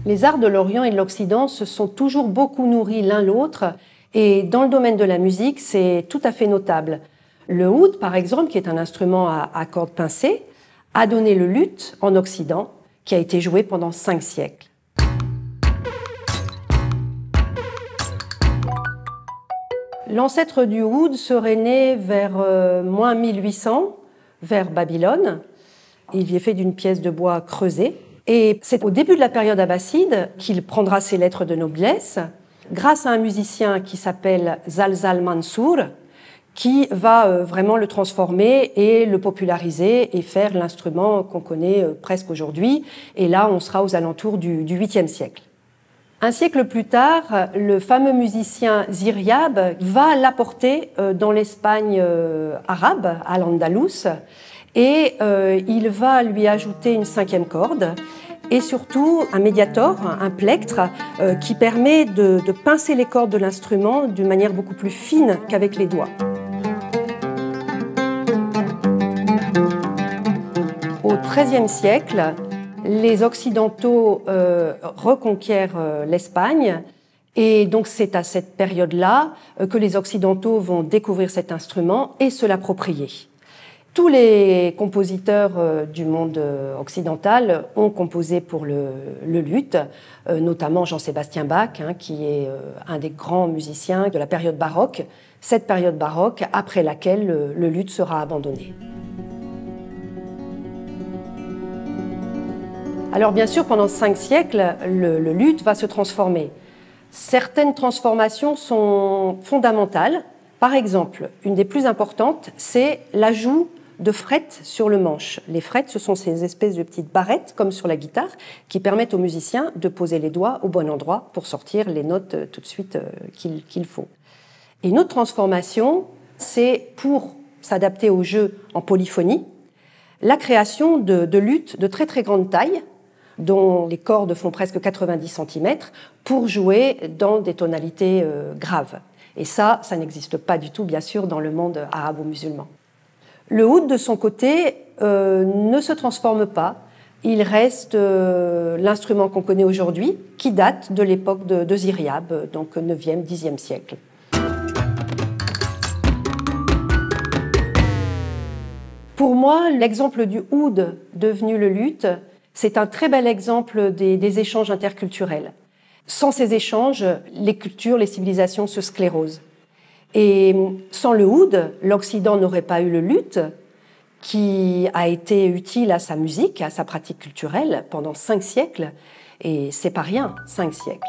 Les arts de l'Orient et de l'Occident se sont toujours beaucoup nourris l'un l'autre, et dans le domaine de la musique, c'est tout à fait notable. Le oud, par exemple, qui est un instrument à cordes pincées, a donné le luth en Occident, qui a été joué pendant 5 siècles. L'ancêtre du oud serait né vers moins 1800, vers Babylone. Il y est fait d'une pièce de bois creusée. Et c'est au début de la période abbasside qu'il prendra ses lettres de noblesse, grâce à un musicien qui s'appelle Zalzal Mansour, qui va vraiment le transformer et le populariser et faire l'instrument qu'on connaît presque aujourd'hui. Et là, on sera aux alentours du 8e siècle. Un siècle plus tard, le fameux musicien Ziryab va l'apporter dans l'Espagne arabe, à l'Andalous, et il va lui ajouter une 5e corde et surtout un médiator, un plectre, qui permet de pincer les cordes de l'instrument d'une manière beaucoup plus fine qu'avec les doigts. Au XIIIe siècle, les Occidentaux reconquièrent l'Espagne et donc c'est à cette période-là que les Occidentaux vont découvrir cet instrument et se l'approprier. Tous les compositeurs du monde occidental ont composé pour le luth, notamment Jean-Sébastien Bach, qui est un des grands musiciens de la période baroque, cette période baroque après laquelle le luth sera abandonné. Alors bien sûr, pendant 5 siècles, le luth va se transformer. Certaines transformations sont fondamentales. Par exemple, une des plus importantes, c'est l'ajout de frettes sur le manche. Les frettes, ce sont ces espèces de petites barrettes, comme sur la guitare, qui permettent aux musiciens de poser les doigts au bon endroit pour sortir les notes tout de suite qu'il faut. Et une autre transformation, c'est pour s'adapter au jeu en polyphonie, la création de luths de très très grande taille, dont les cordes font presque 90 cm, pour jouer dans des tonalités graves. Et ça n'existe pas du tout, bien sûr, dans le monde arabo-musulman. Le oud, de son côté, ne se transforme pas. Il reste l'instrument qu'on connaît aujourd'hui, qui date de l'époque de Ziryab, donc 9e, 10e siècle. Pour moi, l'exemple du oud devenu le luth, c'est un très bel exemple des échanges interculturels. Sans ces échanges, les cultures, les civilisations se sclérosent. Et sans le oud, l'Occident n'aurait pas eu le luth, qui a été utile à sa musique, à sa pratique culturelle pendant 5 siècles. Et c'est pas rien, 5 siècles.